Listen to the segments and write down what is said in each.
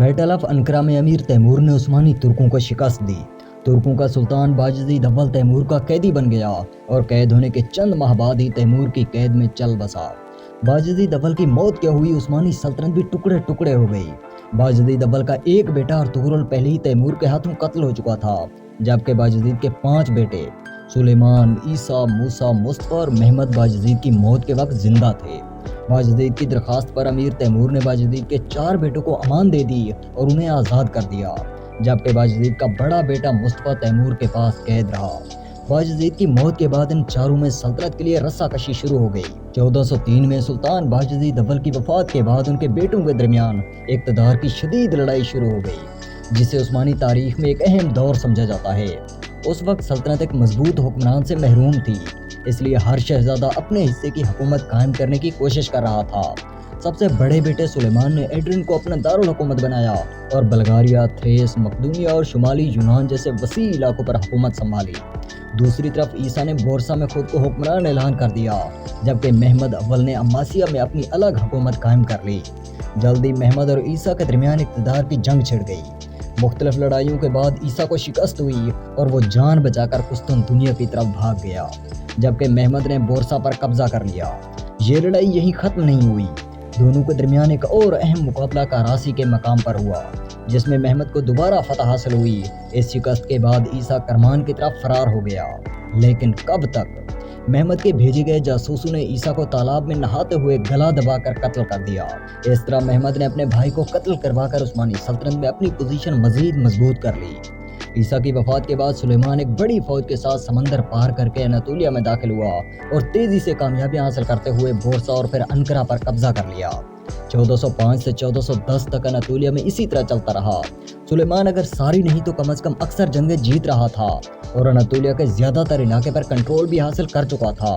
Battle of Ankara में अमीर तैमूर ने उस्मानी तुर्कों को शिकस्त दी। तुर्कों का सुल्तान बायज़ीद अव्वल तैमूर का कैदी बन गया और कैद होने के चंद माह बाद ही तैमूर की कैद में चल बसा। बायज़ीद अव्वल की मौत क्या हुई, उस्मानी सल्तनत भी टुकड़े टुकड़े हो गई। बायज़ीद अव्वल का एक बेटा अर्तुगरुल पहले ही तैमूर के हाथों कत्ल हो चुका था, जबकि बायज़ीद के 5 बेटे सुलेमान, ईसा, मूसा, मुस्तफा और महमद बायज़ीद की मौत के वक्त जिंदा थे। बायज़ीद की दरखास्त पर अमीर तैमूर ने बायज़ीद के 4 बेटों को अमान दे दी और उन्हें आज़ाद कर दिया, जबकि बायज़ीद का बड़ा बेटा मुस्तफा तैमूर के पास कैद रहा। बायज़ीद की मौत के बाद इन चारों में सल्तनत के लिए रस्साकशी शुरू हो गई। 1403 में सुल्तान बायज़ीद अव्वल की वफात के बाद उनके बेटों के दरमियान इक़्तिदार की शदीद लड़ाई शुरू हो गई, जिसे उस्मानी तारीख में एक अहम दौर समझा जाता है। उस वक्त सल्तनत एक मजबूत हुक्मरान से महरूम थी, इसलिए हर शहजादा अपने हिस्से की हुकूमत कायम करने की कोशिश कर रहा था। सबसे बड़े बेटे सुलेमान ने एड्रिन को अपना दारुल हुकूमत बनाया और बल्गारिया, थ्रेस, मकदूनिया और शुमाली यूनान जैसे वसी इलाकों पर हुकूमत संभाली। दूसरी तरफ ईसा ने बोरसा में खुद को हुक्मरान ऐलान कर दिया, जबकि महमद अव्वल ने अम्मासिया में अपनी अलग हुकूमत कायम कर ली। जल्दी महमद और ईसा के दरमियान इक़्तिदार की जंग छिड़ गई। मुख्तलिफ लड़ाइयों के बाद ईसा को शिकस्त हुई और वो जान बचाकर कुस्तुनतुनिया की तरफ भाग गया, जबकि महमद ने बोरसा पर कब्जा कर लिया। ये लड़ाई यहीं ख़त्म नहीं हुई। दोनों के दरमियान एक और अहम मुकाबला करासी के मकाम पर हुआ, जिसमें महमद को दोबारा फतह हासिल हुई। इस शिकस्त के बाद ईसा करमान की तरफ फरार हो गया, लेकिन कब तक? महमद के भेजे गए जासूसों ने ईसा को तालाब में नहाते हुए गला दबाकर कत्ल कर दिया। इस तरह महमद ने अपने भाई को कत्ल करवाकर उस्मानी सल्तनत में अपनी पोजीशन मजीद मजबूत कर ली। ईसा की वफात के बाद सुलेमान एक बड़ी फौज के साथ समंदर पार करके अनातोलिया में दाखिल हुआ और तेजी से कामयाबियां हासिल करते हुए बोरसा और फिर अनकरा पर कब्जा कर लिया। 1405 से 1410 तक अनातोलिया में इसी तरह चलता रहा। सुलेमान अगर सारी नहीं तो कम से कम अक्सर जंगें जीत रहा था और अनातोलिया के ज्यादातर इलाके पर कंट्रोल भी हासिल कर चुका था।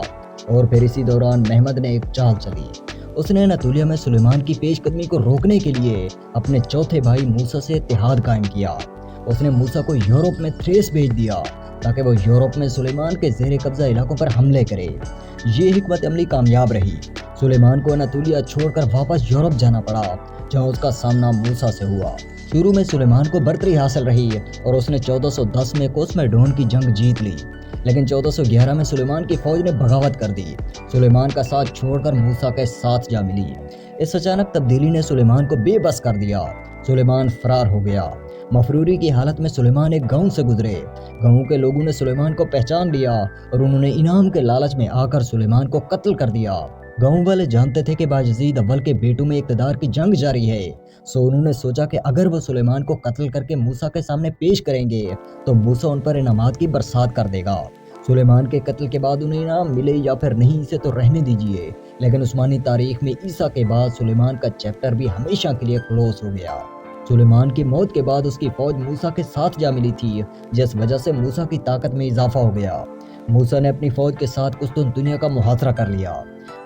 और फिर इसी दौरान महमद ने एक चाल चली। उसने अनातोलिया में सुलेमान की पेशकदमी को रोकने के लिए अपने चौथे भाई मूसा से इत्तेहाद कायम किया। उसने मूसा को यूरोप में थ्रेस भेज दिया ताकि वो यूरोप में सुलेमान के ज़ेरे कब्जा इलाकों पर हमले करे। ये हिकमत अमली कामयाब रही। सुलेमान को अनातोलिया छोड़कर वापस यूरोप जाना पड़ा, जहां उसका सामना मूसा से हुआ। शुरू में सुलेमान को बर्तरी हासिल रही और उसने 1410 में कोसमेडोन की जंग जीत ली, लेकिन 1411 में सुलेमान की फौज ने बगावत कर दी। सुलेमान का साथ छोड़कर मूसा के साथ जा मिली। इस अचानक तब्दीली ने सुलेमान को बेबस कर दिया। सुलेमान फरार हो गया। मफरूरी की हालत में सुलेमान एक गांव से गुजरे। गांव के लोगों ने सुलेमान को पहचान लिया और उन्होंने इनाम के लालच में आकर सुलेमान को कत्ल कर दिया। गांव वाले जानते थे कि बायज़ीद अव्वल के बेटों में इक़्तिदार की जंग जारी है, सो उन्होंने सोचा कि अगर वो सुलेमान को कत्ल करके मूसा के सामने पेश करेंगे तो मूसा उन पर इनामात की बरसात कर देगा। सुलेमान के कत्ल के बाद उन्हें इनाम मिले या फिर नहीं, इसे तो रहने दीजिए, लेकिन उस्मानी तारीख में ईसा के बाद सुलेमान का चैप्टर भी हमेशा के लिए क्लोज हो गया। सुलेमान की मौत के बाद उसकी फौज मूसा के साथ जा मिली थी, जिस वजह से मूसा की ताकत में इजाफा हो गया। मूसा ने अपनी फौज के साथ कुस्तुनतुनिया का मुहासरा कर लिया।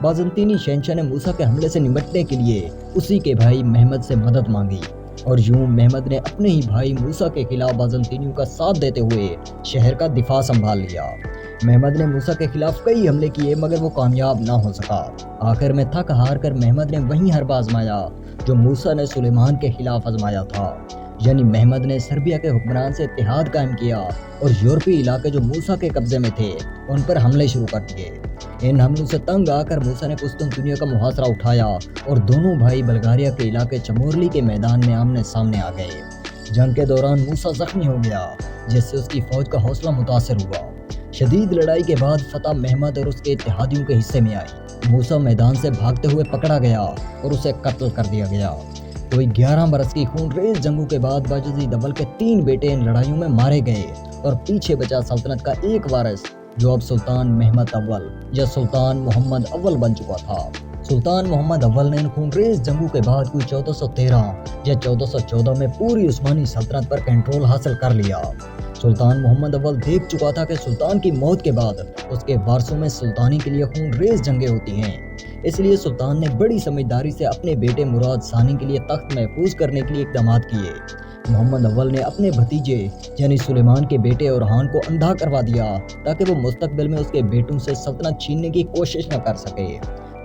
बाज़ंतीनी शहंशाह ने मूसा के हमले से निपटने के लिए उसी के भाई महमद से मदद मांगी और यूं महमद ने अपने ही भाई मूसा के खिलाफ बाज़ंतीनियों का साथ देते हुए शहर का दिफा संभाल लिया। महमद ने मूसा के खिलाफ कई हमले किए, मगर वो कामयाब ना हो सका। आखिर में थक हार कर महमद ने वही हरबा आजमाया जो मूसा ने सुलेमान के खिलाफ आजमाया था, यानी महमद ने सर्बिया के हुक्मरान से इत्तेहाद कायम किया और यूरोपीय इलाके जो मूसा के कब्जे में थे उन पर हमले शुरू कर दिए। इन हमलों से तंग आकर मूसा ने कुस्तुनतुनिया का मुहासरा उठाया और दोनों भाई बल्गारिया के इलाके चमोरली के मैदान में आमने सामने आ गए। जंग के दौरान मूसा जख्मी हो गया, जिससे उसकी फौज का हौसला मुतासिर हुआ। शदीद लड़ाई के बाद फतह महमद और उसके इत्तेहादियों के हिस्से में आई। मूसा मैदान से भागते हुए पकड़ा गया और उसे कत्ल कर दिया गया। कोई 11 बरस की खूनरेज जंगों के बाद बायज़ीद अव्वल के 3 बेटे इन लड़ाइयों में मारे गए और पीछे बचा सल्तनत का एक वारिस, जो अब सुल्तान महमद अव्वल या सुल्तान मोहम्मद अव्वल बन चुका था। सुल्तान मोहम्मद अव्वल ने इन खूनरेज जंगों के बाद कोई 1413 या 1414 में पूरी उस्मानी सल्तनत पर कंट्रोल हासिल कर लिया। सुल्तान मोहम्मद अव्वल देख चुका था कि सुल्तान की मौत के बाद उसके वारसों में सुल्तानी के लिए खूनरेज जंगें होती हैं। इसलिए सुल्तान ने बड़ी समझदारी से अपने बेटे मुराद सानी के लिए तख्त महफूज करने के लिए इक़दाम किए। मोहम्मद अव्वल ने अपने भतीजे यानी सुलेमान के बेटे औरहान को अंधा करवा दिया ताकि वो मुस्तकबिल में उसके बेटों से सल्तनत छीनने की कोशिश न कर सके।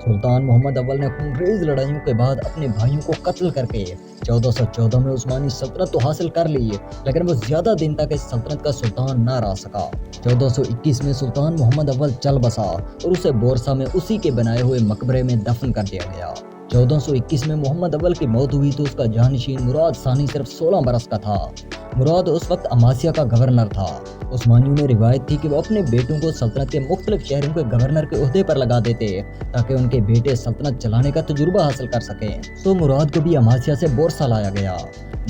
सुल्तान मोहम्मद अव्वल ने खूनरेज लड़ाइयों के बाद अपने भाइयों को कत्ल करके 1414 में उस्मानी सल्तनत तो हासिल कर ली, लेकिन वो ज्यादा दिन तक इस सल्तनत का सुल्तान ना रह सका। 1421 में सुल्तान मोहम्मद अव्वल चल बसा और उसे बोरसा में उसी के बनाए हुए मकबरे में दफन कर दिया गया। 1421 में मोहम्मद अव्वल की मौत हुई तो उसका जानशीन मुराद सानी सिर्फ 16 बरस का था। मुराद उस वक्त अमासिया का गवर्नर था। उस्मानियों में रिवायत थी कि वो अपने बेटों को सल्तनत के मुख्तलिफ शहरों के गवर्नर के ओहदे पर लगा देते ताकि उनके बेटे सल्तनत चलाने का तजुर्बा हासिल कर सकें। तो मुराद को भी अमासिया से बोरसा लाया गया।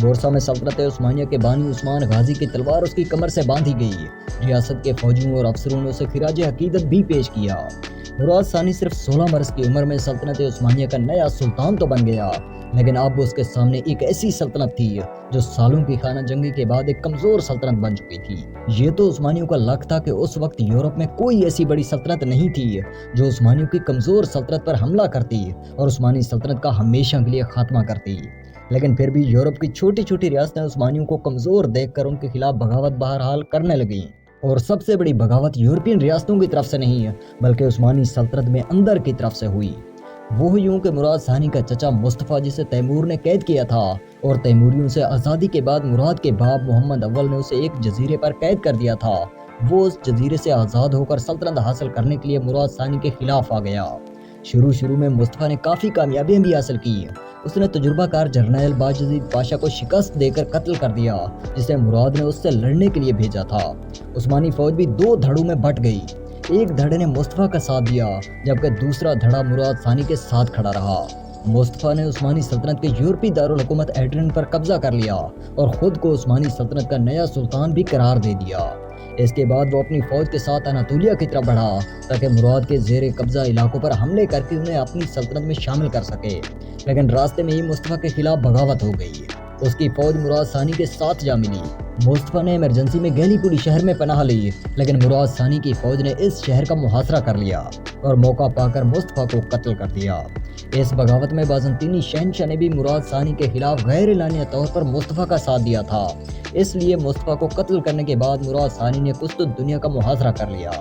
बोरसा में सल्तनत उस्मानिया के बानी उस्मान गाजी की तलवार उसकी कमर से बांधी गई। रियासत के फौजियों और अफसरों ने उसे खिराज हकीकत भी पेश किया। मुराद सानी सिर्फ 16 बरस की उम्र में सल्तनत उस्मानिया का नया सुल्तान तो बन गया, लेकिन अब उसके सामने एक ऐसी सल्तनत थी जो सालों की खाना जंगी के बाद एक कमजोर सल्तनत बन चुकी थी। ये तो उस्मानियों का लक था कि उस वक्त यूरोप में कोई ऐसी बड़ी सल्तनत नहीं थी जो उस्मानियों की कमजोर सल्तनत पर हमला करती और उस्मानी सल्तनत का हमेशा के लिए खात्मा करती। लेकिन फिर भी यूरोप की छोटी छोटी रियासतें उस्मानियों को कमजोर देखकर उनके खिलाफ बगावत बहरहाल करने लगी। और सबसे बड़ी बगावत यूरोपियन रियासतों की तरफ से नहीं बल्कि उस्मानी सल्तनत में अंदर की तरफ से हुई। वो यूं कि मुराद सानी का चचा मुस्तफा, जिसे तैमूर ने कैद किया था और तैमूरियों से आज़ादी के बाद मुराद के बाप मोहम्मद अव्वल ने उसे एक जजीरे पर कैद कर दिया था, वो उस जजीरे से आज़ाद होकर सल्तनत हासिल करने के लिए मुराद सानी के खिलाफ आ गया। शुरू में मुस्तफा ने काफ़ी कामयाबियां भी हासिल की। उसने तजुर्बाकार जर्नैल बायजीद पाशा को शिकस्त देकर कत्ल कर दिया, जिसे मुराद ने उससे लड़ने के लिए भेजा था। उस्मानी फौज भी 2 धड़ों में बट गई। एक धड़े ने मुस्तफा का साथ दिया जबकि दूसरा धड़ा मुराद सानी के साथ खड़ा रहा। मुस्तफा ने उस्मानी सल्तनत के यूरोपी दारुल हुकूमत एड्रिन पर कब्जा कर लिया और खुद को उस्मानी सल्तनत का नया सुल्तान भी करार दे दिया। इसके बाद वो अपनी फौज के साथ अनातोलिया की तरफ बढ़ा ताकि मुराद के जेर कब्जा इलाकों पर हमले करके उन्हें अपनी सल्तनत में शामिल कर सके, लेकिन रास्ते में ही मुस्तफा के खिलाफ बगावत हो गई। उसकी फौज मुराद सानी के साथ जा मिली। मुस्तफा ने इमरजेंसी में गैलीपुरी शहर में पनाह ली, लेकिन मुराद सानी की फौज ने इस शहर का मुहासरा कर लिया और मौका पाकर मुस्तफा को कत्ल कर दिया। इस बगावत में बाज़ंतीनी शहनशाह ने भी मुराद सानी के खिलाफ गैर एलानिया तौर पर मुस्तफा का साथ दिया था। इसलिए मुस्तफा को कत्ल करने के बाद मुराद सानी ने कुस्तुत दुनिया का मुहासरा कर लिया।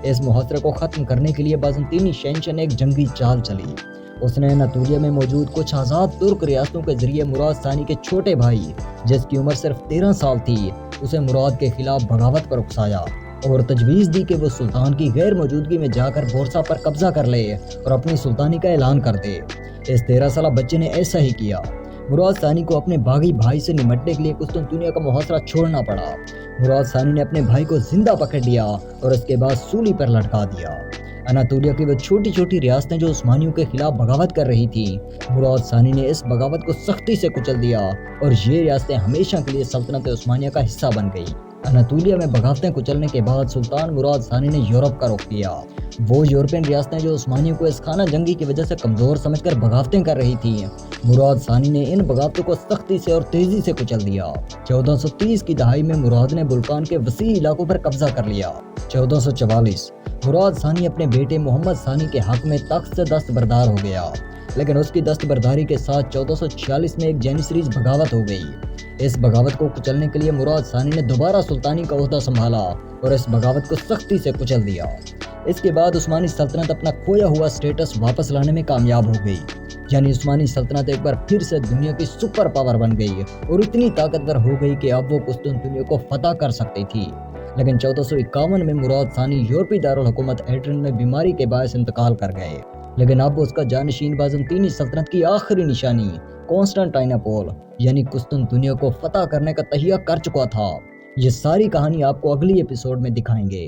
इस मुहासरे को खत्म करने के लिए बाज़ंतीनी शहनशाह ने एक जंगी चाल चली। उसने अनातोलिया में मौजूद कुछ आज़ाद तुर्क रियासतों के जरिए मुराद सानी के छोटे भाई, जिसकी उम्र सिर्फ 13 साल थी, उसे मुराद के खिलाफ बगावत पर उकसाया और तजवीज़ दी कि वो सुल्तान की गैर मौजूदगी में जाकर बोरसा पर कब्जा कर ले और अपनी सुल्तानी का ऐलान कर दे। इस 13 साल बच्चे ने ऐसा ही किया। मुराद सानी को अपने बागी भाई से निपटने के लिए कुस्तुनतुनिया का मुहासरा छोड़ना पड़ा। मुराद सानी ने अपने भाई को जिंदा पकड़ लिया और उसके बाद सूली पर लटका दिया। अनातोलिया की वो छोटी छोटी रियासतें जो उस्मानियों के खिलाफ बगावत कर रही थी, मुराद सानी ने इस बगावत को सख्ती से कुचल दिया और ये रियासतें हमेशा के लिए सल्तनत उस्मानिया का हिस्सा बन गई। अनातोलिया में बगावतें कुचलने के बाद सुल्तान मुराद सानी ने यूरोप का रुख किया। वो यूरोपियन रियासतें जो उस्मानियों को इस खाना जंगी की वजह से कमजोर समझकर बगावतें कर रही थी, मुराद सानी ने इन बगावतों को सख्ती से और तेजी से कुचल दिया। 1430 की दहाई में मुराद ने बुल्कान के वसी इलाकों पर कब्जा कर लिया। 1444 मुराद सानी अपने बेटे मोहम्मद सानी के हक में तख्त से दस्तबरदार हो गया, लेकिन उसकी दस्तबरदारी के साथ 1446 में एक जेनिसरीज बगावत हो गई। इस बगावत को कुचलने के लिए मुराद सानी ने दोबारा सुल्तानी का ओहदा संभाला और इस बगावत को सख्ती से कुचल दिया। इसके बाद उस्मानी सल्तनत अपना खोया हुआ स्टेटस वापस लाने में कामयाब हो गई, यानी उस्मानी सल्तनत एक बार फिर से दुनिया की सुपर पावर बन गई और इतनी ताकतवर हो गई कि अब वो कुस्तुनतुनिया को फतह कर सकती थी। लेकिन 1451 में मुराद सानी यूरोपी दारुल हुकूमत एड्रिन में बीमारी के बायस इंतकाल कर गए, लेकिन अब उसका जानशीन बाज़ंतीनी सल्तनत की आखिरी निशानी कॉन्स्टेंटाइनोपल यानी कुस्तुनतुनिया को फतह करने का तहिया कर चुका था। ये सारी कहानी आपको अगली एपिसोड में दिखाएंगे।